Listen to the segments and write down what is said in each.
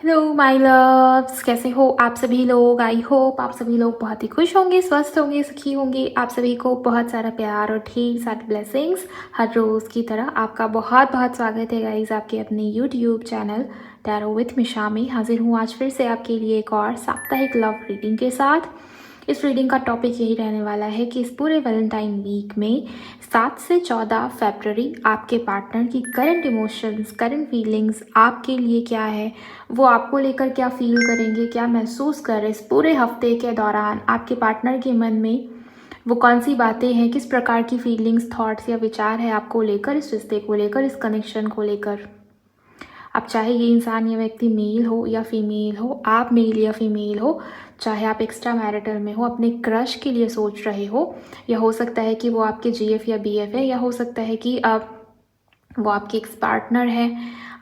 Hello my loves, कैसे हो आप सभी लोग। आई होप आप सभी लोग बहुत ही खुश होंगे, स्वस्थ होंगे, सुखी होंगे। आप सभी को बहुत सारा प्यार और ढेर सारे ब्लेसिंग्स हर रोज़ की तरह। आपका बहुत बहुत स्वागत है गाइज आपके अपने यूट्यूब चैनल टैरो विथ मिशा में। हाजिर हूँ आज फिर से आपके लिए एक और साप्ताहिक लव रीडिंग के साथ। इस रीडिंग का टॉपिक यही रहने वाला है कि इस पूरे वैलेंटाइन वीक में 7 से 14 फरवरी आपके पार्टनर की करंट इमोशंस, करंट फीलिंग्स आपके लिए क्या है, वो आपको लेकर क्या फील करेंगे, क्या महसूस कर रहे इस पूरे हफ्ते के दौरान आपके पार्टनर के मन में वो कौन सी बातें हैं, किस प्रकार की फीलिंग्स, थॉट्स या विचार है आपको लेकर, इस रिश्ते को लेकर, इस कनेक्शन को लेकर। अब चाहे ये इंसान या व्यक्ति मेल हो या फीमेल हो, आप मेल या फीमेल हो, चाहे आप एक्स्ट्रा मैरिटल में हो, अपने क्रश के लिए सोच रहे हो, या हो सकता है कि वो आपके जीएफ या बीएफ है, या हो सकता है कि वो आपके एक्स पार्टनर है।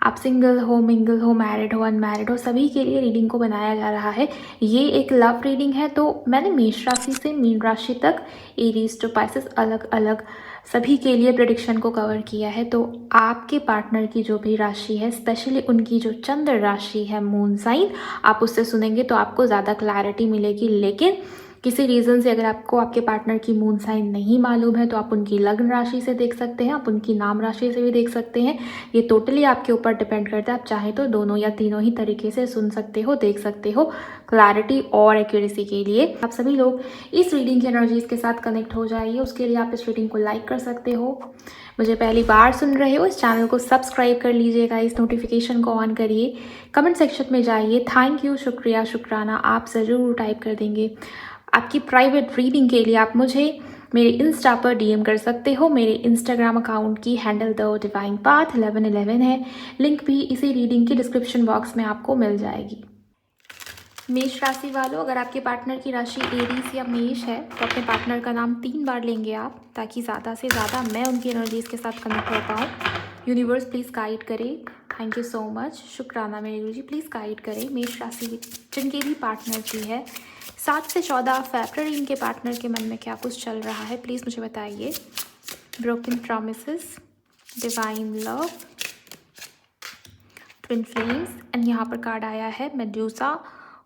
आप सिंगल हो, मिंगल हो, मैरिड हो, अनमैरिड हो, सभी के लिए रीडिंग को बनाया जा रहा है। ये एक लव रीडिंग है, तो मैंने मेष राशि से मीन राशि तक, एरीज टू पाइसेस, अलग अलग सभी के लिए प्रेडिक्शन को कवर किया है। तो आपके पार्टनर की जो भी राशि है, स्पेशली उनकी जो चंद्र राशि है, मून साइन, आप उससे सुनेंगे तो आपको ज़्यादा क्लैरिटी मिलेगी। लेकिन किसी रीज़न से अगर आपको आपके पार्टनर की मून साइन नहीं मालूम है तो आप उनकी लग्न राशि से देख सकते हैं, आप उनकी नाम राशि से भी देख सकते हैं। ये टोटली आपके ऊपर डिपेंड करता है। आप चाहें तो दोनों या तीनों ही तरीके से सुन सकते हो, देख सकते हो, क्लैरिटी और एक्यूरेसी के लिए। आप सभी लोग इस रीडिंग की एनर्जीज के साथ कनेक्ट हो जाइए। उसके लिए आप इस रीडिंग को लाइक कर सकते हो। मुझे पहली बार सुन रहे हो, इस चैनल को सब्सक्राइब कर लीजिएगा, इस नोटिफिकेशन को ऑन करिए, कमेंट सेक्शन में जाइए, थैंक यू, शुक्रिया, शुक्राना आप ज़रूर टाइप कर देंगे। आपकी प्राइवेट रीडिंग के लिए आप मुझे मेरे इंस्टा पर डीएम कर सकते हो। मेरे इंस्टाग्राम अकाउंट की हैंडल द डिवाइन पाथ 1111 है। लिंक भी इसी रीडिंग के डिस्क्रिप्शन बॉक्स में आपको मिल जाएगी। मेष राशि वालों, अगर आपके पार्टनर की राशि एरीज या मेष है तो अपने पार्टनर का नाम 3 बार लेंगे आप, ताकि ज़्यादा से ज़्यादा मैं उनकी एनर्जीज के साथ कनेक्ट हो पाऊँ। यूनिवर्स प्लीज़ गाइड करे। थैंक यू सो मच, शुक्राना मेरे गुरु जी, प्लीज़ गाइड करें। मेष राशि जिनके भी पार्टनर की है 7 से 14 फरवरी, इनके पार्टनर के मन में क्या कुछ चल रहा है, प्लीज़ मुझे बताइए। Broken promises, divine love, twin flames, and यहाँ पर कार्ड आया है मेड्यूसा।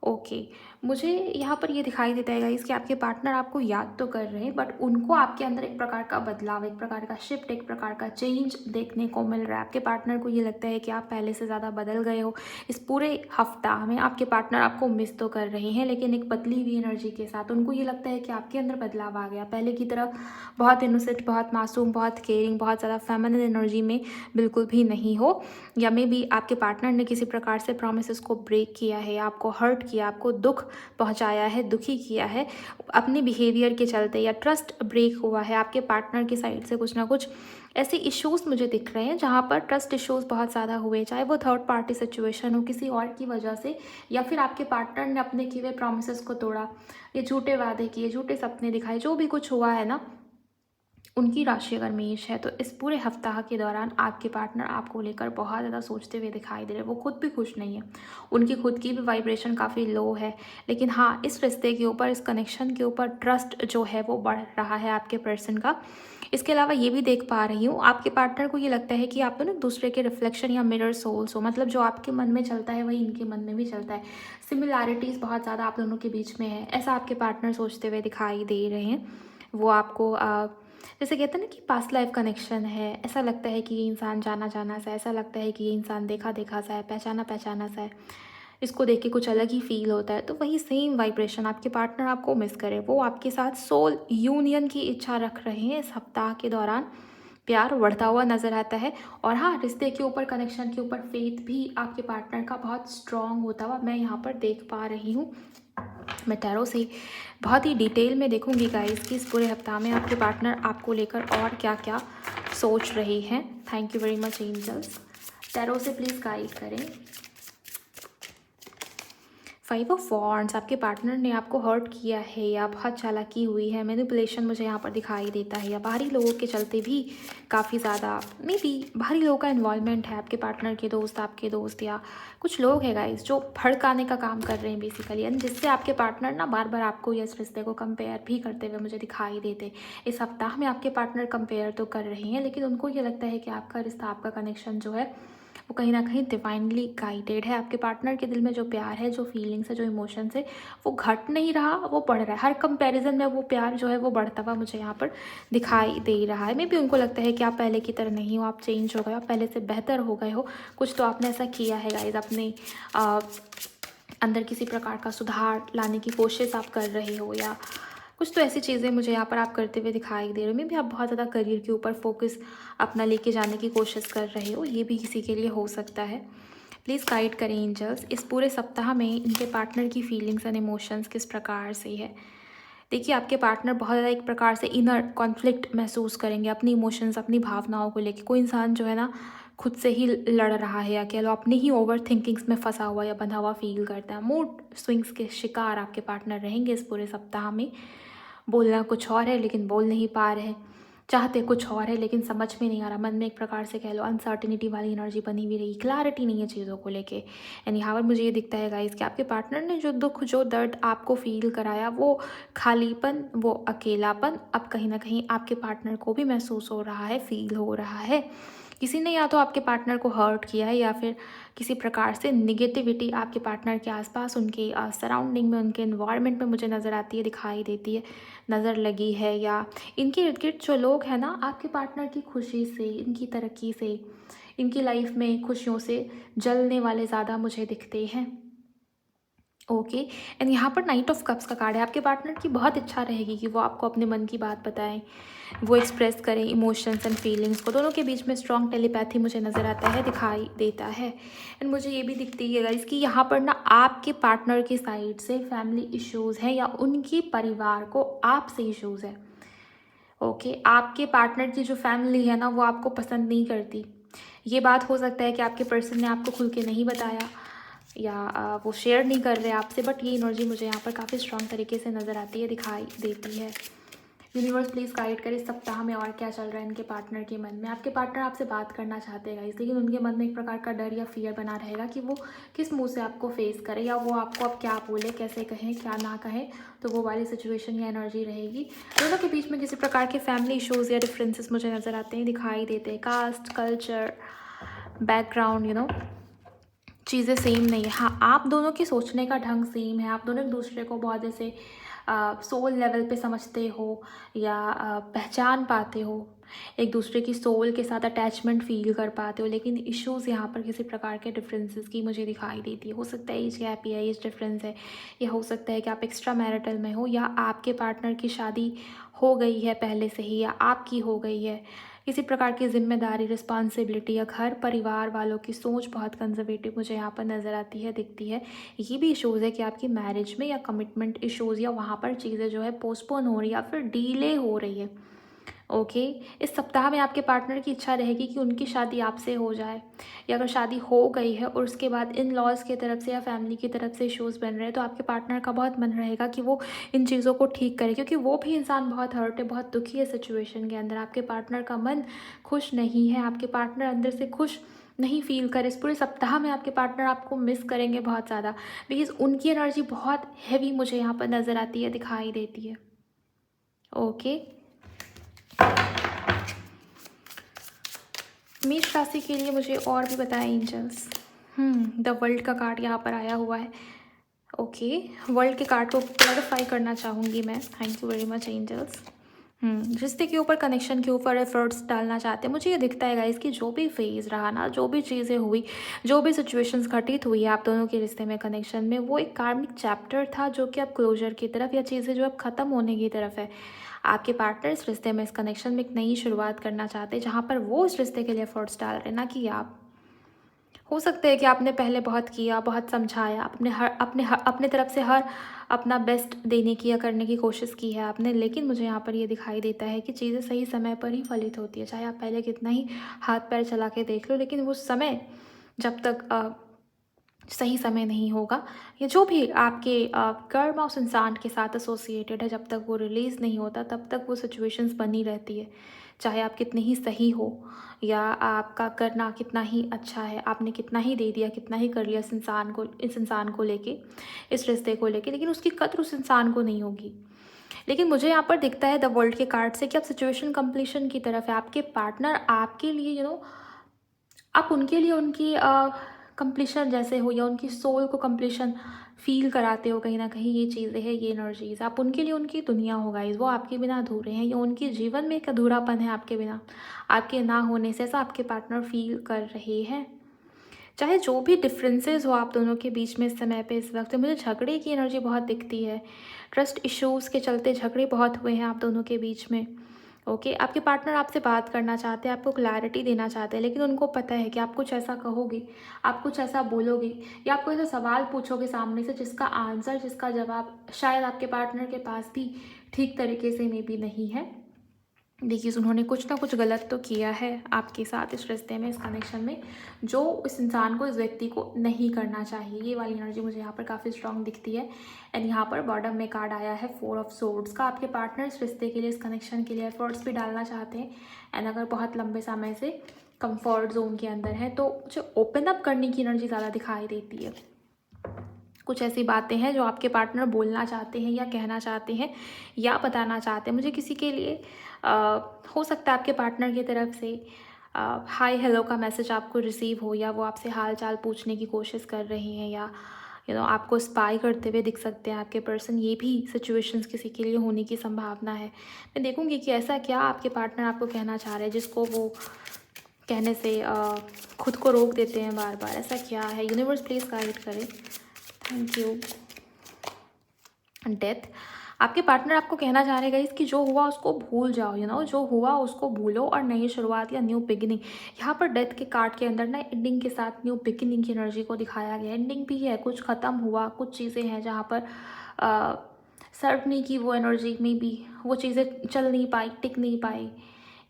ओके, मुझे यहाँ पर ये दिखाई देता है गाइस कि आपके पार्टनर आपको याद तो कर रहे हैं, बट उनको आपके अंदर एक प्रकार का बदलाव, एक प्रकार का शिफ्ट, एक प्रकार का चेंज देखने को मिल रहा है। आपके पार्टनर को ये लगता है कि आप पहले से ज़्यादा बदल गए हो। इस पूरे हफ्ता में आपके पार्टनर आपको मिस तो कर रहे हैं, लेकिन एक पतली हुई एनर्जी के साथ। उनको ये लगता है कि आपके अंदर बदलाव आ गया, पहले की तरह बहुत इनोसेंट, बहुत मासूम, बहुत केयरिंग, बहुत ज़्यादा फेमिनिन एनर्जी में बिल्कुल भी नहीं हो। या मे भी आपके पार्टनर ने किसी प्रकार से प्रॉमिसेस को ब्रेक किया है, आपको हर्ट किया, आपको दुख पहुंचाया है, दुखी किया है अपने बिहेवियर के चलते, या ट्रस्ट ब्रेक हुआ है आपके पार्टनर की साइड से। कुछ ना कुछ ऐसे इश्यूज मुझे दिख रहे हैं जहां पर ट्रस्ट इश्यूज बहुत ज़्यादा हुए, चाहे वो थर्ड पार्टी सिचुएशन हो किसी और की वजह से, या फिर आपके पार्टनर ने अपने किए हुए प्रॉमिसेस को तोड़ा, या झूठे वादे किए, झूठे सपने दिखाए, जो भी कुछ हुआ है ना। उनकी राशि अगर मेष है तो इस पूरे हफ्ताह के दौरान आपके पार्टनर आपको लेकर बहुत ज़्यादा सोचते हुए दिखाई दे रहे हैं। वो खुद भी खुश नहीं है, उनकी खुद की भी वाइब्रेशन काफ़ी लो है। लेकिन हाँ, इस रिश्ते के ऊपर, इस कनेक्शन के ऊपर ट्रस्ट जो है वो बढ़ रहा है आपके पर्सन का। इसके अलावा ये भी देख पा रही हूँ, आपके पार्टनर को ये लगता है कि आप दोनों दूसरे के रिफ्लेक्शन या मिरर सोल्स हो। मतलब जो आपके मन में चलता है वही इनके मन में भी चलता है। सिमिलैरिटीज़ बहुत ज़्यादा आप दोनों के बीच में है, ऐसा आपके पार्टनर सोचते हुए दिखाई दे रहे हैं। वो आपको जैसे कहते हैं ना कि पास्ट लाइफ कनेक्शन है, ऐसा लगता है कि ये इंसान जाना जाना सा है, ऐसा लगता है कि ये इंसान देखा देखा सा है, पहचाना पहचाना सा है, इसको देख के कुछ अलग ही फील होता है। तो वही सेम वाइब्रेशन आपके पार्टनर आपको मिस करे, वो आपके साथ सोल यूनियन की इच्छा रख रहे हैं इस सप्ताह के दौरान। प्यार बढ़ता हुआ नजर आता है। और हाँ, रिश्ते के ऊपर, कनेक्शन के ऊपर फेथ भी आपके पार्टनर का बहुत स्ट्रांग होता हुआ मैं यहाँ पर देख पा रही हूँ। मैं टैरो से बहुत ही डिटेल में देखूंगी गाइस कि इस पूरे हफ्ता में आपके पार्टनर आपको लेकर और क्या क्या सोच रहे हैं। Thank you very much angels, tarot से प्लीज़ गाइड करें। 5 ऑफ वॉन्ड्स, आपके पार्टनर ने आपको हर्ट किया है या बहुत चालाकी हुई है, मैनिपुलेशन मुझे यहाँ पर दिखाई देता है, या बाहरी लोगों के चलते भी काफ़ी ज़्यादा मे बी बाहरी लोगों का इन्वॉल्वमेंट है। आपके पार्टनर के दोस्त, आपके दोस्त, या कुछ लोग हैं गाइस जो भड़काने का काम कर रहे हैं बेसिकली, एंड जिससे आपके पार्टनर ना बार बार आपको या इस रिश्ते को कंपेयर भी करते हुए मुझे दिखाई देते। इस सप्ताह में आपके पार्टनर कंपेयर तो कर रहे हैं, लेकिन उनको ये लगता है कि आपका रिश्ता, आपका कनेक्शन जो है वो कहीं ना कहीं डिवाइनली गाइडेड है। आपके पार्टनर के दिल में जो प्यार है, जो फीलिंग्स है, जो इमोशंस है, वो घट नहीं रहा, वो बढ़ रहा है। हर कंपैरिजन में वो प्यार जो है वो बढ़ता हुआ मुझे यहाँ पर दिखाई दे रहा है। मे भी उनको लगता है कि आप पहले की तरह नहीं हो, आप चेंज हो गए, आप पहले से बेहतर हो गए हो। कुछ तो आपने ऐसा किया है गाइज, अपने अंदर किसी प्रकार का सुधार लाने की कोशिश आप कर रहे हो, या कुछ तो ऐसी चीज़ें मुझे यहाँ पर आप करते हुए दिखाई दे रहे हो। मे भी आप बहुत ज़्यादा करियर के ऊपर फोकस अपना लेके जाने की कोशिश कर रहे हो, ये भी किसी के लिए हो सकता है। प्लीज़ गाइड करें एंजल्स, इस पूरे सप्ताह में इनके पार्टनर की फीलिंग्स एंड इमोशंस किस प्रकार से है। देखिए, आपके पार्टनर बहुत ज़्यादा एक प्रकार से इनर कॉन्फ्लिक्ट महसूस करेंगे अपनी इमोशंस, अपनी भावनाओं को लेके। कोई इंसान जो है ना खुद से ही लड़ रहा है, या कह लो अपनी ही ओवर थिंकिंग्स में फंसा हुआ या बंधा हुआ फील करता है। मूड स्विंग्स के शिकार आपके पार्टनर रहेंगे इस पूरे सप्ताह में। बोलना कुछ और है लेकिन बोल नहीं पा रहे, चाहते कुछ और है लेकिन समझ में नहीं आ रहा। मन में एक प्रकार से कह लो अनसर्टिनिटी वाली एनर्जी बनी हुई रही, क्लैरिटी नहीं है चीज़ों को लेके। एंड यहाँ पर मुझे ये दिखता है गाइस कि आपके पार्टनर ने जो दुख, जो दर्द आपको फील कराया, वो खालीपन, वो अकेलापन अब कहीं ना कहीं आपके पार्टनर को भी महसूस हो रहा है, फील हो रहा है। किसी ने या तो आपके पार्टनर को हर्ट किया है, या फिर किसी प्रकार से निगेटिविटी आपके पार्टनर के आसपास, उनके सराउंडिंग में, उनके इन्वायरमेंट में मुझे नज़र आती है, दिखाई देती है, नज़र लगी है। या इनके इर्द गिर्द जो लोग हैं ना, आपके पार्टनर की खुशी से, इनकी तरक्की से, इनकी लाइफ में खुशियों से जलने वाले ज़्यादा मुझे दिखते हैं। ओके। एंड यहाँ पर नाइट ऑफ कप्स का कार्ड है। आपके पार्टनर की बहुत इच्छा रहेगी कि वो आपको अपने मन की बात बताएं, वो एक्सप्रेस करें इमोशंस एंड फीलिंग्स को। दोनों के बीच में स्ट्रॉन्ग टेलीपैथी मुझे नज़र आता है, दिखाई देता है। एंड मुझे ये भी दिखती है गाइस कि यहाँ पर ना आपके पार्टनर की साइड से फैमिली इश्यूज़ हैं, या उनकी परिवार को आपसे इश्यूज़ है। ओके, आपके पार्टनर की जो फैमिली है ना, वो आपको पसंद नहीं करती। ये बात हो सकता है कि आपके पर्सन ने आपको खुल के नहीं बताया, या वो शेयर नहीं कर रहे आपसे, बट ये एनर्जी मुझे यहाँ पर काफ़ी स्ट्रॉन्ग तरीके से नज़र आती है, दिखाई देती है। यूनिवर्स प्लीज़ गाइड करे इस सप्ताह में और क्या चल रहा है इनके पार्टनर के मन में। आपके पार्टनर आपसे बात करना चाहते हैं गाइस, लेकिन उनके मन में एक प्रकार का डर या फियर बना रहेगा कि वो किस मुंह से आपको फेस करे, या वो आपको अब क्या बोले, कैसे कहें, क्या ना कहें। तो वो वाली सिचुएशन या एनर्जी रहेगी। दोनों के बीच में किसी प्रकार के फैमिली इशूज़ या डिफरेंसेस मुझे नज़र आते हैं, दिखाई देते हैं। कास्ट, कल्चर, बैकग्राउंड, चीज़ें सेम नहीं है। हाँ, आप दोनों के सोचने का ढंग सेम है, आप दोनों एक दूसरे को बहुत ऐसे सोल लेवल पे समझते हो, या पहचान पाते हो, एक दूसरे की सोल के साथ अटैचमेंट फील कर पाते हो। लेकिन इश्यूज़ यहाँ पर किसी प्रकार के डिफरेंसेस की मुझे दिखाई देती है। हो सकता है एज गैप या एज डिफरेंस है, या हो सकता है कि आप एक्स्ट्रा मैरिटल में हो, या आपके पार्टनर की शादी हो गई है पहले से ही, या आपकी हो गई है। किसी प्रकार की जिम्मेदारी, रिस्पॉन्सिबिलिटी, या घर परिवार वालों की सोच बहुत कंजर्वेटिव मुझे यहाँ पर नज़र आती है, दिखती है। ये भी इशूज़ है कि आपकी मैरिज में, या कमिटमेंट इशूज़, या वहाँ पर चीज़ें जो है पोस्टपोन हो रही है, या फिर डिले हो रही है। ओके। इस सप्ताह में आपके पार्टनर की इच्छा रहेगी कि उनकी शादी आपसे हो जाए, या अगर शादी हो गई है और उसके बाद इन लॉज की तरफ से या फैमिली की तरफ से इश्यूज़ बन रहे हैं, तो आपके पार्टनर का बहुत मन रहेगा कि वो इन चीज़ों को ठीक करे, क्योंकि वो भी इंसान बहुत हर्ट है, बहुत दुखी है सिचुएशन के अंदर। आपके पार्टनर का मन खुश नहीं है, आपके पार्टनर अंदर से खुश नहीं फील करे। इस पूरे सप्ताह में आपके पार्टनर आपको मिस करेंगे बहुत ज़्यादा, बिकॉज उनकी एनर्जी बहुत हैवी मुझे यहाँ पर नज़र आती है, दिखाई देती है। ओके। मेष राशि के लिए मुझे और भी बताएं एंजल्स। द वर्ल्ड का कार्ड यहाँ पर आया हुआ है। ओके, वर्ल्ड के कार्ड को क्लैरिफाई करना चाहूँगी मैं। Thank you very much angels. रिश्ते के ऊपर, कनेक्शन के ऊपर एफर्ट्स डालना चाहते हैं। मुझे ये दिखता है गाइस कि जो भी फेज़ रहा ना, जो भी चीज़ें हुई, जो भी सिचुएशंस घटित हुई है आप दोनों के रिश्ते में, कनेक्शन में, वो एक कार्मिक चैप्टर था जो कि अब क्लोजर की तरफ, या चीज़ें जो अब ख़त्म होने की तरफ है। आपके पार्टनर इस रिश्ते में, इस कनेक्शन में एक नई शुरुआत करना चाहते हैं, जहाँ पर वो इस रिश्ते के लिए एफर्ट्स डाल रहे हैं, ना कि आप। हो सकता है कि आपने पहले बहुत किया, बहुत समझाया, अपने तरफ से हर अपना बेस्ट देने की या करने की कोशिश की है आपने, लेकिन मुझे यहाँ पर ये दिखाई देता है कि चीज़ें सही समय पर ही फलित होती है। चाहे आप पहले कितना ही हाथ पैर चला के देख लो, लेकिन वो समय जब तक सही समय नहीं होगा, या जो भी आपके कर्म उस इंसान के साथ एसोसिएटेड है, जब तक वो रिलीज़ नहीं होता, तब तक वो सिचुएशंस बनी रहती है। चाहे आप कितने ही सही हो, या आपका करना कितना ही अच्छा है, आपने कितना ही दे दिया, कितना ही कर लिया इस इंसान को लेके, इस रिश्ते को लेके, लेकिन उसकी कद्र उस इंसान को नहीं होगी। लेकिन मुझे यहाँ पर दिखता है द वर्ल्ड के कार्ड से कि अब सिचुएशन कंप्लीशन की तरफ है। आपके पार्टनर आपके लिए आप उनके लिए उनकी कंप्लीशन जैसे हो या उनकी सोल को कंप्लीशन फ़ील कराते हो कहीं न कहीं, ये चीज़ें हैं, ये एनर्जीज़। आप उनके लिए उनकी दुनिया हो गाइज़, वो आपके बिना अधूरे हैं या उनके जीवन में एक अधूरापन है आपके बिना, आपके ना होने से, ऐसा आपके पार्टनर फ़ील कर रहे हैं। चाहे जो भी डिफरेंसेस हो आप दोनों के बीच में इस समय पे, इस वक्त मुझे झगड़े की एनर्जी बहुत दिखती है। ट्रस्ट इश्यूज़ के चलते झगड़े बहुत हुए हैं आप दोनों के बीच में। ओके, आपके पार्टनर आपसे बात करना चाहते हैं, आपको क्लैरिटी देना चाहते हैं, लेकिन उनको पता है कि आप कुछ ऐसा कहोगे, आप कुछ ऐसा बोलोगे या आप कोई ऐसा सवाल पूछोगे सामने से जिसका आंसर, जिसका जवाब शायद आपके पार्टनर के पास भी ठीक तरीके से मे बी नहीं है। देखिए, उन्होंने कुछ ना कुछ गलत तो किया है आपके साथ, इस रिश्ते में, इस कनेक्शन में, जो इस इंसान को, इस व्यक्ति को नहीं करना चाहिए। ये वाली एनर्जी मुझे यहाँ पर काफ़ी स्ट्रांग दिखती है। एंड यहाँ पर बॉटम में कार्ड आया है 4 ऑफ सोर्ड्स का। आपके पार्टनर इस रिश्ते के लिए, इस कनेक्शन के लिए एफर्ट्स भी डालना चाहते हैं। एंड अगर बहुत लंबे समय से कंफर्ट जोन के अंदर है तो मुझे ओपन अप करने की एनर्जी ज़्यादा दिखाई देती है। कुछ ऐसी बातें हैं जो आपके पार्टनर बोलना चाहते हैं या कहना चाहते हैं या बताना चाहते हैं। मुझे किसी के लिए हो सकता है आपके पार्टनर की तरफ से हाय हेलो का मैसेज आपको रिसीव हो, या वो आपसे हाल चाल पूछने की कोशिश कर रहे हैं, या आपको स्पाई करते हुए दिख सकते हैं आपके पर्सन। ये भी सिचुएशंस किसी के लिए होने की संभावना है। मैं देखूंगी कि ऐसा क्या आपके पार्टनर आपको कहना चाह रहे हैं जिसको वो कहने से खुद को रोक देते हैं बार बार। ऐसा क्या है? यूनिवर्स प्लीज़ गाइड करे। Thank you. डेथ, आपके पार्टनर आपको कहना चाह रहे गाइस कि जो हुआ उसको भूल जाओ, जो हुआ उसको भूलो और नई शुरुआत या न्यू बिगिनिंग। यहाँ पर डेथ के कार्ड के अंदर ना एंडिंग के साथ न्यू बिगिनिंग की एनर्जी को दिखाया गया। एंडिंग भी है, कुछ ख़त्म हुआ, कुछ चीज़ें हैं जहाँ पर सर्व नहीं की वो एनर्जी में भी, वो चीज़ें चल नहीं पाई, टिक नहीं पाई,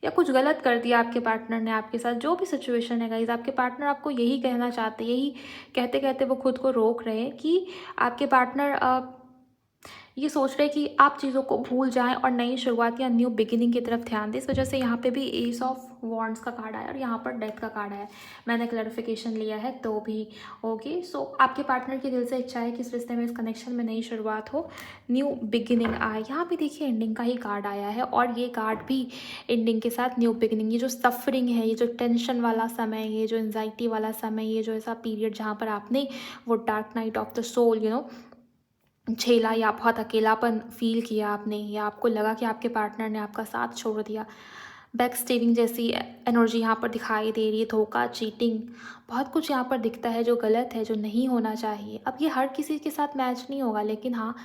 या कुछ गलत कर दिया आपके पार्टनर ने आपके साथ। जो भी सिचुएशन है गाइज, आपके पार्टनर आपको यही कहना चाहते हैं, यही कहते कहते वो खुद को रोक रहे हैं कि आपके पार्टनर ये सोच रहे हैं कि आप चीज़ों को भूल जाएं और नई शुरुआत या न्यू बिगिनिंग की तरफ ध्यान दें। इस वजह से यहाँ पे भी एस ऑफ वॉन्ड्स का कार्ड आया और यहाँ पर डेथ का कार्ड आया। मैंने क्लैरिफिकेशन लिया है तो भी ओके। सो आपके पार्टनर की दिल से इच्छा है कि इस रिश्ते में, इस कनेक्शन में नई शुरुआत हो, न्यू बिगिनिंग आए। यहाँ भी देखिए एंडिंग का ही कार्ड आया है और ये कार्ड भी एंडिंग के साथ न्यू बिगिनिंग। ये जो सफरिंग है, ये जो टेंशन वाला समय, ये जो एंजाइटी वाला समय, ये जो ऐसा पीरियड जहाँ पर आपने वो dark night of the soul झेला या बहुत अकेलापन फील किया आपने, या आपको लगा कि आपके पार्टनर ने आपका साथ छोड़ दिया, बैक स्टेबिंग जैसी एनर्जी यहाँ पर दिखाई दे रही है। धोखा, चीटिंग, बहुत कुछ यहाँ पर दिखता है जो गलत है, जो नहीं होना चाहिए। अब ये हर किसी के साथ मैच नहीं होगा, लेकिन हाँ,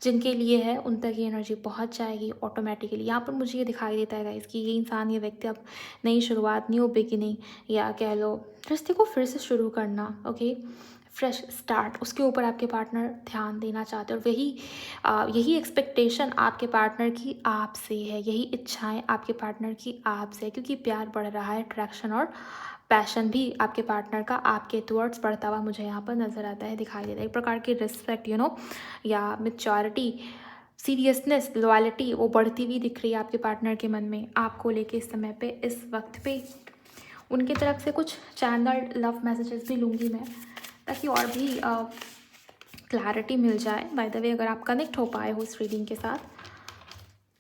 जिनके लिए है उन तक ये एनर्जी पहुँच जाएगी ऑटोमेटिकली। यहाँ पर मुझे ये दिखाई देता है गाइस कि ये इंसान, ये व्यक्ति अब नई शुरुआत, न्यू बिगिनिंग, या कह लो रिश्ते को फिर से शुरू करना, ओके, फ्रेश स्टार्ट, उसके ऊपर आपके पार्टनर ध्यान देना चाहते हैं। और यही एक्सपेक्टेशन आपके पार्टनर की आपसे है, यही इच्छाएं आपके पार्टनर की आपसे है, क्योंकि प्यार बढ़ रहा है। अट्रैक्शन और पैशन भी आपके पार्टनर का आपके टुवर्ड्स बढ़ता हुआ मुझे यहाँ पर नज़र आता है, दिखाई देता है। एक प्रकार की रिस्पेक्ट या मैच्योरिटी, सीरियसनेस, लॉयल्टी वो बढ़ती हुई दिख रही है आपके पार्टनर के मन में आपको लेके इस समय पे, इस वक्त पे। उनकी तरफ से कुछ चैनल्ड लव मैसेजेस भी लूँगी मैं, ताकि और भी क्लैरिटी मिल जाए। बाय द वे, अगर आप कनेक्ट हो पाए हो इस रीडिंग के साथ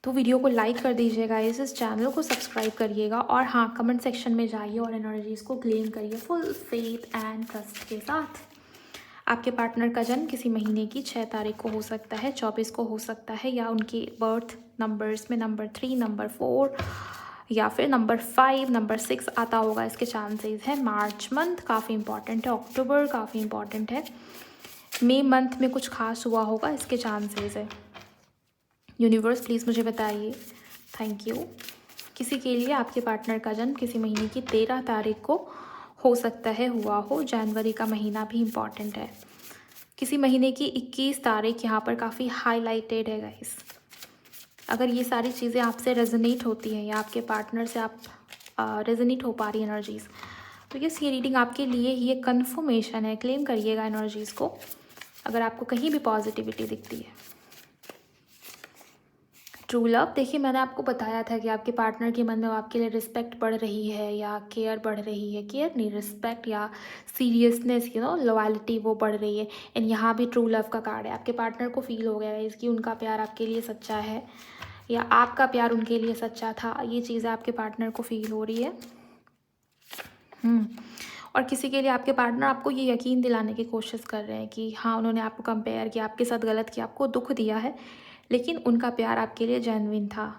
तो वीडियो को लाइक कर दीजिएगा, इस चैनल को सब्सक्राइब करिएगा, और हाँ, कमेंट सेक्शन में जाइए और एनर्जीज़ को क्लेम करिए फुल फेथ एंड ट्रस्ट के साथ। आपके पार्टनर का जन्म किसी महीने की 6 तारीख को हो सकता है, 24 को हो सकता है, या उनके बर्थ नंबर्स में नंबर 3, नंबर 4 या फिर नंबर 5, नंबर 6 आता होगा, इसके चांसेस है। मार्च मंथ काफ़ी इंपॉर्टेंट है, अक्टूबर काफ़ी इंपॉर्टेंट है, मई मंथ में कुछ खास हुआ होगा, इसके चांसेस है। यूनिवर्स प्लीज़ मुझे बताइए। Thank you. किसी के लिए आपके पार्टनर का जन्म किसी महीने की 13 तारीख को हो सकता है, हुआ हो। जनवरी का महीना भी इम्पॉर्टेंट है। किसी महीने की 21 तारीख यहाँ पर काफ़ी हाईलाइटेड है गाइस। अगर ये सारी चीज़ें आपसे रेजोनेट होती हैं या आपके पार्टनर से आप रेजोनेट हो पा रही एनर्जीज़, तो ये रीडिंग आपके लिए ही एक कन्फर्मेशन है। क्लेम करिएगा एनर्जीज़ को अगर आपको कहीं भी पॉजिटिविटी दिखती है। ट्रू लव, देखिए मैंने आपको बताया था कि आपके पार्टनर के मन में आपके लिए रिस्पेक्ट बढ़ रही है या केयर बढ़ रही है। केयर नहीं, रिस्पेक्ट या सीरियसनेस, लॉयल्टी वो बढ़ रही है। एंड यहाँ भी ट्रू लव का कार्ड है। आपके पार्टनर को फील हो गया है इसकी उनका प्यार आपके लिए सच्चा है, या आपका प्यार उनके लिए सच्चा था। ये चीज़ें आपके पार्टनर को फील हो रही है। और किसी के लिए आपके पार्टनर आपको ये यकीन दिलाने की कोशिश कर रहे हैं कि हाँ, उन्होंने आपको कंपेयर किया, आपके साथ गलत किया, आपको दुःख दिया है, लेकिन उनका प्यार आपके लिए जेन्युइन था,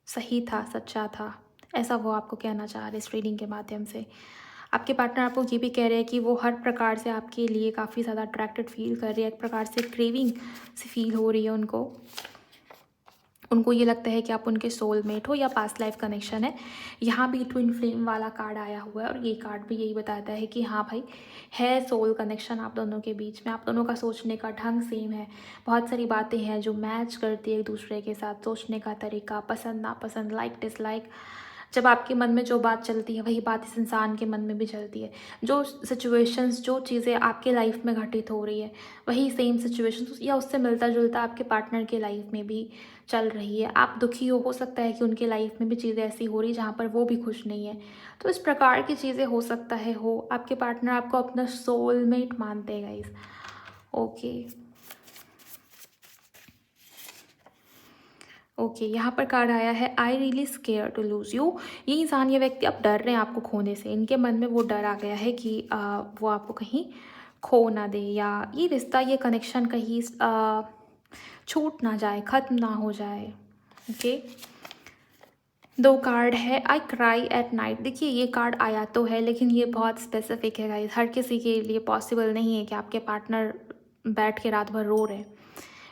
सही था, सच्चा था। ऐसा वो आपको कहना चाह रहे हैं इस रीडिंग के माध्यम से। आपके पार्टनर आपको ये भी कह रहे हैं कि वो हर प्रकार से आपके लिए काफ़ी ज़्यादा अट्रैक्टेड फ़ील कर रहे हैं, एक प्रकार से क्रेविंग सी फील हो रही है उनको। उनको ये लगता है कि आप उनके सोलमेट हो या पास्ट लाइफ कनेक्शन है। यहाँ भी ट्विन फ्लेम वाला कार्ड आया हुआ है और ये कार्ड भी यही बताता है कि हाँ भाई, है सोल कनेक्शन आप दोनों के बीच में। आप दोनों का सोचने का ढंग सेम है, बहुत सारी बातें हैं जो मैच करती है एक दूसरे के साथ। सोचने का तरीका, पसंद नापसंद, लाइक डिसलाइक, जब आपके मन में जो बात चलती है वही बात इस इंसान के मन में भी चलती है। जो सिचुएशंस, जो चीज़ें आपके लाइफ में घटित हो रही है, वही सेम सिचुएशंस या उससे मिलता जुलता आपके पार्टनर के लाइफ में भी चल रही है। आप दुखी हो सकता है कि उनके लाइफ में भी चीज़ें ऐसी हो रही है जहाँ पर वो भी खुश नहीं है। तो इस प्रकार की चीज़ें हो सकता है हो। आपके पार्टनर आपको अपना सोलमेट मानते हैं गाइस। ओके, यहाँ पर कार्ड आया है I really scare to lose you. ये इंसान, ये व्यक्ति अब डर रहे हैं आपको खोने से। इनके मन में वो डर आ गया है कि वो आपको कहीं खो ना दे, या ये रिश्ता, ये कनेक्शन कहीं छूट ना जाए, ख़त्म ना हो जाए। ओके, 2 कार्ड है आई क्राई एट नाइट। देखिए, ये कार्ड आया तो है लेकिन ये बहुत स्पेसिफिक है गाइस। हर किसी के लिए पॉसिबल नहीं है कि आपके पार्टनर बैठ के रात भर रो रहे हैं।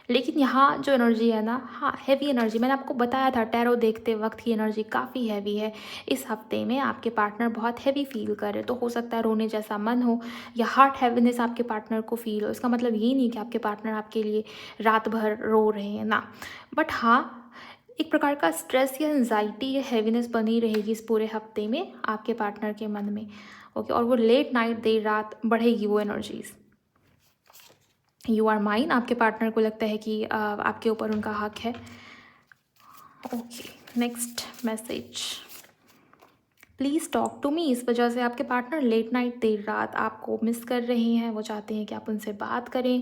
लेकिन यहाँ जो एनर्जी है ना, हाँ, हैवी एनर्जी। मैंने आपको बताया था टैरो देखते वक्त की एनर्जी काफ़ी हैवी है। इस हफ्ते में आपके पार्टनर बहुत हैवी फील कर रहे हैं, तो हो सकता है रोने जैसा मन हो या हार्ट हैवीनेस आपके पार्टनर को फील हो। इसका मतलब ये नहीं कि आपके पार्टनर आपके लिए रात भर रो रहे हैं ना, बट हाँ, एक प्रकार का स्ट्रेस या एंजाइटी या हैवीनेस बनी रहेगी इस पूरे हफ्ते में आपके पार्टनर के मन में। ओके, और वो लेट नाइट, देर रात बढ़ेगी वो एनर्जीज़। यू आर माइन, आपके पार्टनर को लगता है कि आपके ऊपर उनका हक है। Okay, next message, please talk to me. इस वजह से आपके पार्टनर लेट नाइट, देर रात आपको मिस कर रहे हैं। वो चाहते हैं कि आप उनसे बात करें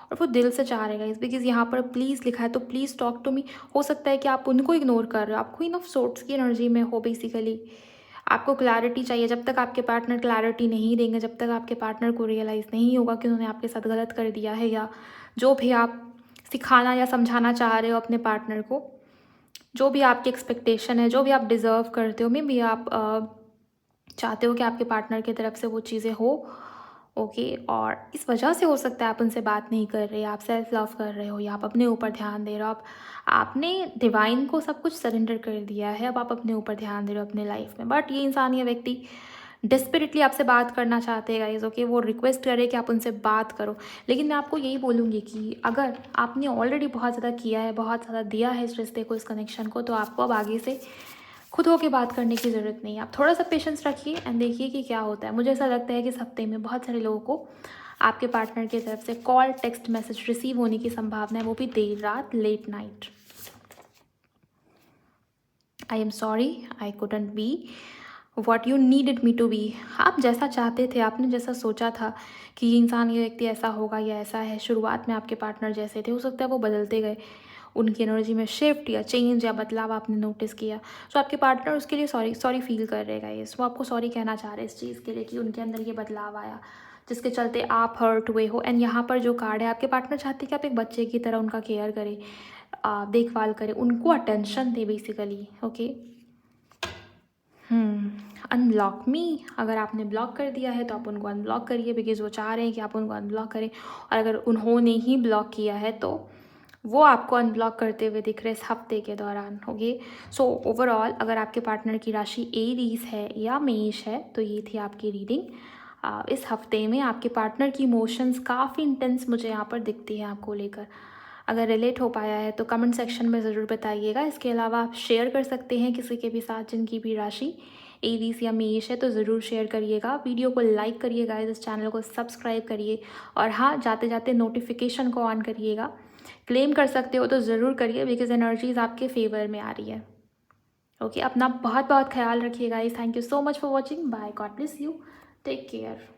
और वो दिल से चाह रहे हैं इस, बिकॉज यहाँ पर प्लीज़ लिखा है, तो प्लीज़ टॉक टू मी। हो सकता है कि आप उनको इग्नोर कर रहे हो, आप क्वीन ऑफ सोर्ड्स की एनर्जी में हो बेसिकली। आपको क्लैरिटी चाहिए। जब तक आपके पार्टनर क्लैरिटी नहीं देंगे, जब तक आपके पार्टनर को रियलाइज़ नहीं होगा कि उन्होंने आपके साथ गलत कर दिया है, या जो भी आप सिखाना या समझाना चाह रहे हो अपने पार्टनर को, जो भी आपकी एक्सपेक्टेशन है, जो भी आप डिज़र्व करते हो, मे भी आप चाहते हो कि आपके पार्टनर की तरफ से वो चीज़ें हो। ओके, और इस वजह से हो सकता है आप उनसे बात नहीं कर रहे, आप सेल्फ लव कर रहे हो, या आप अपने ऊपर ध्यान दे रहे हो। आपने डिवाइन को सब कुछ सरेंडर कर दिया है, अब आप अपने ऊपर ध्यान दे रहे हो अपने लाइफ में। बट ये इंसान, ये व्यक्ति डेस्परेटली आपसे बात करना चाहते हैं गाइस। ओके, वो रिक्वेस्ट करे कि आप उनसे बात करो। लेकिन मैं आपको यही बोलूँगी कि अगर आपने ऑलरेडी बहुत ज़्यादा किया है, बहुत ज़्यादा दिया है इस रिश्ते को, इस कनेक्शन को, तो आपको अब आगे से खुद होके बात करने की ज़रूरत नहीं है। आप थोड़ा सा पेशेंस रखिए एंड देखिए कि क्या होता है। मुझे ऐसा लगता है कि इस हफ्ते में बहुत सारे लोगों को आपके पार्टनर की तरफ से कॉल, टेक्स्ट मैसेज रिसीव होने की संभावना है, वो भी देर रात, late night. I am sorry, I couldn't be what you needed me to be. आप जैसा चाहते थे, आपने जैसा सोचा था कि ये इंसान, ये व्यक्ति ऐसा होगा या ऐसा है, शुरुआत में आपके पार्टनर जैसे थे, हो सकता है वो बदलते गए। उनकी एनर्जी में शिफ्ट या चेंज या बदलाव आपने नोटिस किया। सो आपके पार्टनर उसके लिए सॉरी फील कर रहेगा। ये वो आपको सॉरी कहना चाह रहे हैं इस चीज़ के लिए कि उनके अंदर ये बदलाव आया जिसके चलते आप हर्ट हुए हो। एंड यहाँ पर जो कार्ड है, आपके पार्टनर चाहते हैं कि आप एक बच्चे की तरह उनका केयर करें, देखभाल करें, उनको अटेंशन दें बेसिकली। ओके, अनब्लॉक मी। अगर आपने ब्लॉक कर दिया है तो आप उनको अनब्लॉक करिए, बिकॉज वो चाह रहे हैं कि आप उनको अनब्लॉक करें। और अगर उन्होंने ही ब्लॉक किया है तो वो आपको अनब्लॉक करते हुए दिख रहे इस हफ्ते के दौरान। ओके, सो ओवरऑल अगर आपके पार्टनर की राशि एरीज है या मेष है तो ये थी आपकी रीडिंग। इस हफ्ते में आपके पार्टनर की इमोशंस काफ़ी इंटेंस मुझे यहाँ पर दिखती है आपको लेकर। अगर रिलेट हो पाया है तो कमेंट सेक्शन में ज़रूर बताइएगा। इसके अलावा आप शेयर कर सकते हैं किसी के भी साथ जिनकी भी राशि एरीज या मेष है, तो ज़रूर शेयर करिएगा। वीडियो को लाइक करिएगा, इस चैनल को सब्सक्राइब करिए, और हाँ, जाते जाते नोटिफिकेशन को ऑन करिएगा। क्लेम कर सकते हो तो ज़रूर करिए, बिकॉज एनर्जीज आपके फेवर में आ रही है। ओके, अपना बहुत बहुत ख्याल रखिएगा। Thank you so much for watching. Bye, God bless you, take care.